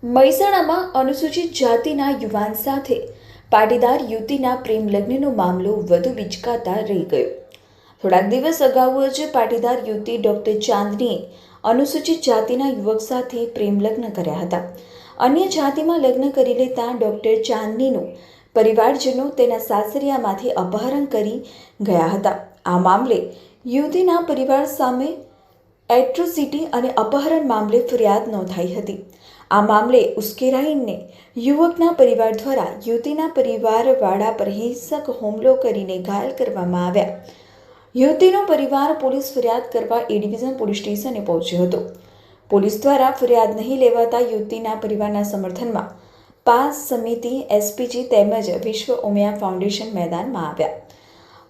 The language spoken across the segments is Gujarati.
મહેસાણામાં અનુસૂચિત જાતિના યુવાન સાથે પાટીદાર યુવતીના પ્રેમ લગ્નનો મામલો વધુ વિચકાતા રહી ગયો। થોડાક દિવસ અગાઉ જ પાટીદાર યુવતી ડોક્ટર ચાંદનીએ અનુસૂચિત જાતિના યુવક સાથે પ્રેમ લગ્ન કર્યા હતા। અન્ય જાતિમાં લગ્ન કરી લેતા ડોક્ટર ચાંદનીનું પરિવારજનો તેના સાસરિયામાંથી અપહરણ કરી ગયા હતા। આ મામલે યુવતીના પરિવાર સામે એટ્રોસિટી અને અપહરણ મામલે ફરિયાદ નોંધાઈ હતી। આ મામલે ઉશ્કેરાઈને યુવકના પરિવાર દ્વારા યુવતીના પરિવારવાળા પર હિંસક હુમલો કરીને ઘાયલ કરવામાં આવ્યા। યુવતીનો પરિવાર પોલીસ ફરિયાદ કરવા એ ડિવિઝન પોલીસ સ્ટેશને પહોંચ્યો હતો। પોલીસ દ્વારા ફરિયાદ નહીં લેવાતા યુવતીના પરિવારના સમર્થનમાં પાસ સમિતિ, એસપીજી તેમજ વિશ્વ ઉમિયા ફાઉન્ડેશન મેદાનમાં આવ્યા।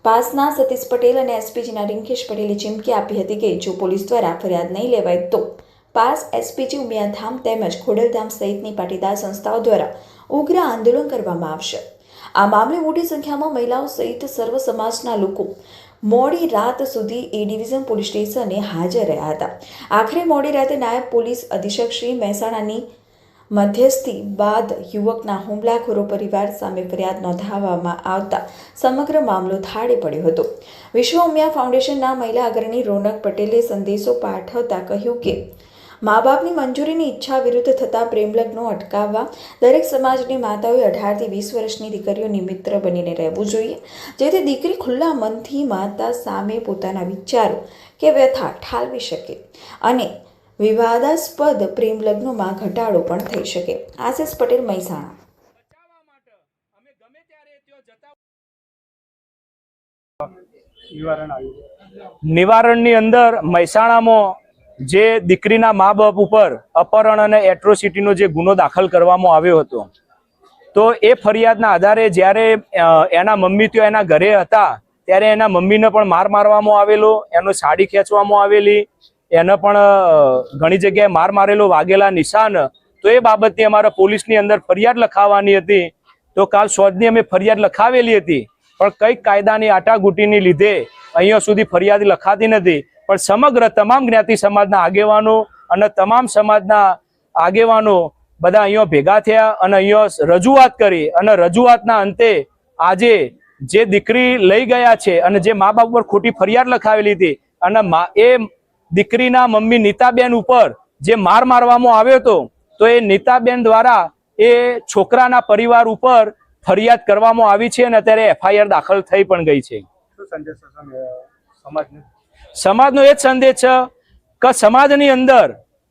પાસના સતીશ પટેલ અને એસપીજીના રિંકેશ પટેલે ચીમકી આપી હતી કે જો પોલીસ દ્વારા ફરિયાદ નહીં લેવાય તો પાસ, એસપીજી, ઉમિયાધામ તેમજ ખોડલધામ સહિતની પાટીદાર સંસ્થાઓ દ્વારા ઉગ્ર આંદોલન કરવામાં આવશે। આ મામલે મોટી સંખ્યામાં મહિલાઓ સહિત સર્વ સમાજના લોકો મોડી રાત સુધી એ ડિવિઝન પોલીસ સ્ટેશને હાજર રહ્યા હતા। આખરે મોડી રાતે નાયબ પોલીસ અધિક્ષક શ્રી મહેસાણાની મધ્યસ્થી બાદ યુવકના હુમલાખોરો પરિવાર સામે ફરિયાદ નોંધાવવામાં આવતા સમગ્ર મામલો થાળે પડ્યો હતો। વિશ્વ ઉમિયા ફાઉન્ડેશનના મહિલા અગ્રણી રોનક પટેલે સંદેશો પાઠવતા કહ્યું કે મા બાપની મંજૂરીની ઈચ્છા વિરુદ્ધ થતા પ્રેમલગ્નો અટકાવવા દરેક સમાજની માતાઓએ 18 થી 20 વર્ષની દીકરીઓની મિત્ર બનીને રહેવું જોઈએ, જેથી દીકરી ખુલ્લા મનથી માતા સામે પોતાના વિચારો કે વ્યથા ઠાલવી શકે અને વિવાદાસ્પદ પ્રેમલગ્નોમાં ઘટાડો પણ થઈ શકે। આશિષ પટેલ, મહેસાણા। નિવારણની અંદર મહેસાણામાં જે દીકરીના મા બાપ ઉપર અપહરણ અને એટ્રોસિટીનો જે ગુનો દાખલ કરવામાં આવ્યો હતો, તો એ ફરિયાદના આધારે જ્યારે એના મમ્મી ત્યાં એના ઘરે હતા ત્યારે એના મમ્મીને પણ માર મારવામાં આવેલો, એનો સાડી ખેંચવામાં આવેલી, એને પણ ઘણી જગ્યાએ માર મારેલો, વાગેલા નિશાન। તો એ બાબતની અમારે પોલીસની અંદર ફરિયાદ લખાવવાની હતી। તો કાલ સોજની અમે ફરિયાદ લખાવેલી હતી, પણ કંઈક કાયદાની આટાઘૂંટીની લીધે અહીંયા સુધી ફરિયાદ લખાતી નથી। પણ સમગ્ર તમામ જ્ઞાતિ સમાજના આગેવાનો અને તમામ સમાજના આગેવાનો બધા અહીંયા ભેગા થયા અને અહીંયા રજૂઆત કરી અને રજૂઆતના અંતે આજે જે દીકરી લઈ ગયા છે અને જે મા બાપ પર ખોટી ફરિયાદ લખાવેલી હતી અને એ દીકરીના મમ્મી નીતાબેન ઉપર જે માર મારવામાં આવ્યો હતો, તો એ નીતાબેન દ્વારા એ છોકરાના પરિવાર ઉપર ફરિયાદ કરવામાં આવી છે અને અત્યારે એફઆઈઆર દાખલ થઈ પણ ગઈ છે। સમાજનો એ જ સંદેશ છે કે સમાજની અંદર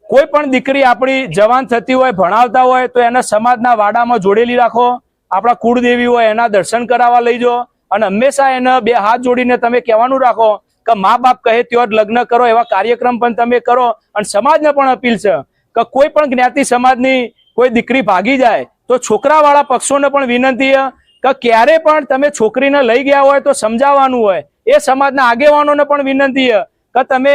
કોઈ પણ દીકરી આપણી જવાન થતી હોય, ભણાવતા હોય તો એને સમાજના વાડામાં જોડેલી રાખો। આપણા કુળદેવી હોય એના દર્શન કરાવવા લઈ જાઓ અને હંમેશા એને બે હાથ જોડીને તમે કહેવાનું રાખો કે મા બાપ કહે ત્યાં જ લગ્ન કરો। એવા કાર્યક્રમ પણ તમે કરો અને સમાજને પણ અપીલ છે કે કોઈ પણ જ્ઞાતિ સમાજની કોઈ દીકરી ભાગી જાય તો છોકરાવાળા પક્ષોને પણ વિનંતી છે કે ક્યારે પણ તમે છોકરીને લઈ ગયા હોય તો સમજાવવાનું હોય। એ સમાજના આગેવાનોને પણ વિનંતી છે કે તમે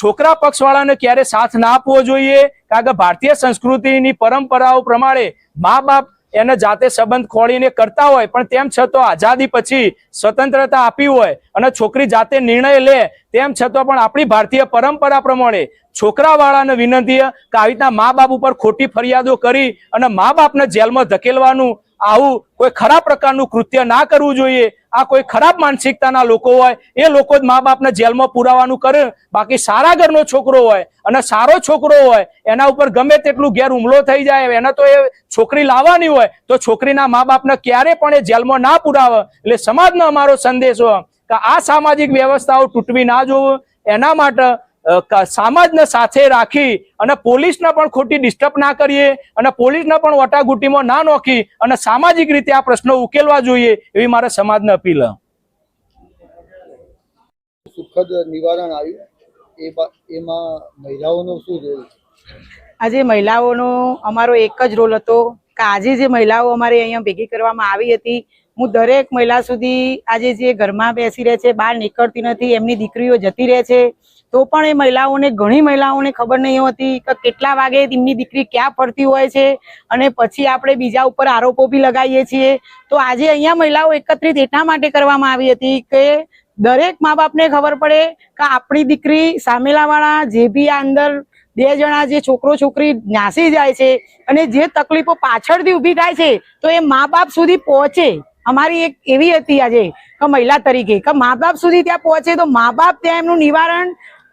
છોકરા પક્ષવાળાને ક્યારે સાથ ના આપવો જોઈએ, કારણ કે ભારતીય સંસ્કૃતિની પરંપરાઓ પ્રમાણે મા બાપ એને જાતે સંબંધ ખોળીને કરતા હોય, પણ તેમ છતાં આઝાદી પછી સ્વતંત્રતા આપી હોય અને છોકરી જાતે નિર્ણય લે, તેમ છતાં પણ આપણી ભારતીય પરંપરા પ્રમાણે છોકરાવાળાને વિનંતી છે કે આવી રીતના મા બાપ ઉપર ખોટી ફરિયાદો કરી અને મા બાપને જેલમાં ધકેલવાનું આવું કોઈ ખરાબ પ્રકારનું કૃત્ય ના કરવું જોઈએ। આ કોઈ ખરાબ માનસિકતાના લોકો હોય એ લોકો જ મા બાપને જેલમાં પુરાવાનું કરે, બાકી સારા ઘરનો છોકરો હોય અને સારો છોકરો હોય એના ઉપર ગમે તેટલું ઘેર હુમલો થઈ જાય, એને તો એ છોકરી લાવવાની હોય તો છોકરીના મા બાપને ક્યારે પણ એ જેલમાં ના પુરાવે। એટલે સમાજનો અમારો સંદેશો કે આ સામાજિક વ્યવસ્થાઓ તૂટવી ના જોવે, એના માટે સમાજને સાથે રાખી અને પોલીસને પણ ખોટી ડિસ્ટર્બ ના કરીએ અને પોલીસને પણ વટાઘૂંટીમાં ના નોખી અને સામાજિક રીતે આ પ્રશ્નો ઉકેલવા જોઈએ એવી મારે સમાજને અપીલ। સુખદ નિવારણ આવ્યું એમાં મહિલાઓનો શું રોલ? આજે મહિલાઓનો અમારો એક જ રોલ હતો કે આજે જે મહિલાઓ અમારે અહીંયા ભેગી કરવામાં આવી હતી, હું દરેક મહિલા સુધી આજે જે ઘરમાં બેસી રહે છે, બહાર નીકળતી નથી, એમની દીકરીઓ જતી રહે છે, તો પણ એ મહિલાઓને ઘણી મહિલાઓને ખબર નહીં હોતી કે કેટલા વાગે એમની દીકરી ક્યાં ફરતી હોય છે અને પછી આપણે બીજા ઉપર આરોપો બી લગાવીએ છીએ। તો આજે અહીંયા મહિલાઓ એકત્રિત એટલા માટે કરવામાં આવી હતી કે દરેક મા બાપને ખબર પડે કે આપણી દીકરી સામેલાવાળા જે બી આ અંદર બે જણા જે છોકરો છોકરી નાસી જાય છે અને જે તકલીફો પાછળથી ઊભી થાય છે તો એ મા બાપ સુધી પહોંચે. અમારી એક એવી હતી આજે કે મહિલા તરીકે કે મા બાપ સુધી ત્યાં પહોંચે તો મા બાપ ત્યાં એમનું નિવારણ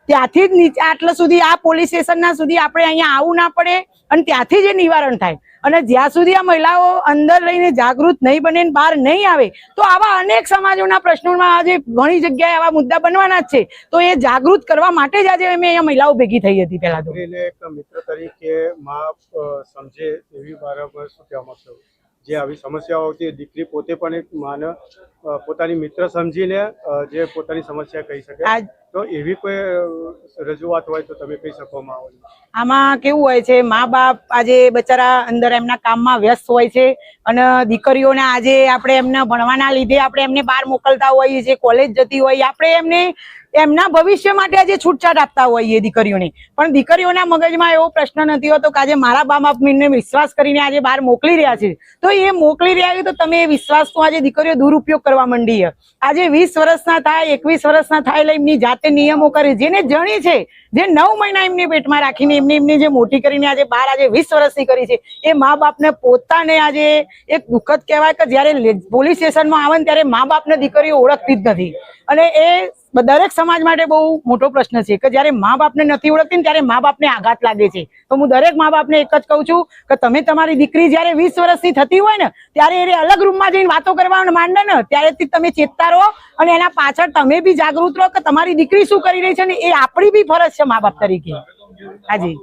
ત્યાંથી જ નીચે આટલા સુધી આ પોલીસ સ્ટેશનના સુધી આપણે અહીંયા આવવું ના પડે અને ત્યાંથી જ નિવારણ થાય. અને જ્યાં સુધી આ મહિલાઓ અંદર રહીને જાગૃત નહીં બને ને બહાર નહીં આવે તો આવા અનેક સમાજોના પ્રશ્નોમાં આજે ઘણી જગ્યાએ આવા મુદ્દા બનવાના જ છે. તો એ જાગૃત કરવા માટે જ આજે અમે અહીંયા મહિલાઓ ભેગી થઈ હતી. પહેલા તો એક મિત્ર તરીકે માં સમજે એવી બરાબર શું કહેવા માંગશો? જે આવી સમસ્યાઓ આવતી દીકરી પોતે પણ એક માને પોતાની મિત્ર સમજીને જે પોતાની સમસ્યા કહી શકે, તો એવી કોઈ રજૂઆત હોય તો તમે કહી શકો? આમાં કેવું હોય છે, મા બાપ આજે બચારા અંદર એમના કામમાં વ્યસ્ત હોય છે અને દીકરીઓને આજે આપણે એમને ભણવાના લીધે આપણે એમને બહાર મોકલતા હોઈએ છીએ, કોલેજ જતી હોય, આપણે એમને એમના ભવિષ્ય માટે આજે છૂટછાટ આપતા હોઈએ દીકરીઓને. પણ દીકરીઓના મગજમાં એવો પ્રશ્ન નથી હોતો કે આજે મારા બા બાપ મને વિશ્વાસ કરીને આજે બહાર મોકલી રહ્યા છે તો એ મોકલી રહ્યા છે તો તમે એ વિશ્વાસનો આજે દીકરીઓ દુરુપયોગ કરવા માંડી છે. આજે 20 વર્ષના થાય 21 વર્ષના થાય એટલે એમની જાતે નિયમો કરે, જેને જણી છે, જે 9 મહિના એમને પેટમાં રાખીને એમને જે મોટી કરીને આજે બહાર આજે 20 વર્ષની કરી છે, એ મા બાપને પોતાને આજે એક દુઃખદ કહેવાય કે જયારે પોલીસ સ્ટેશનમાં આવે ત્યારે મા બાપને દીકરીઓ ઓળખતી જ નથી. અને એ દરેક સમાજ માટે બહુ મોટો પ્રશ્ન છે કે જયારે મા બાપને નથી ઓળખતી ને ત્યારે મા બાપને આઘાત લાગે છે. તો હું દરેક મા બાપને એક જ કહું છું કે તમે તમારી દીકરી જયારે 20 વર્ષની થતી હોય ને ત્યારે એ અલગ રૂમમાં જઈને વાતો કરવા માંડે ને ત્યારેથી તમે ચેતતા રહો અને એના પાછળ તમે બી જાગૃત રહો કે તમારી દીકરી શું કરી રહી છે ને એ આપણી બી ફરજ છે મા બાપ તરીકે. હાજી.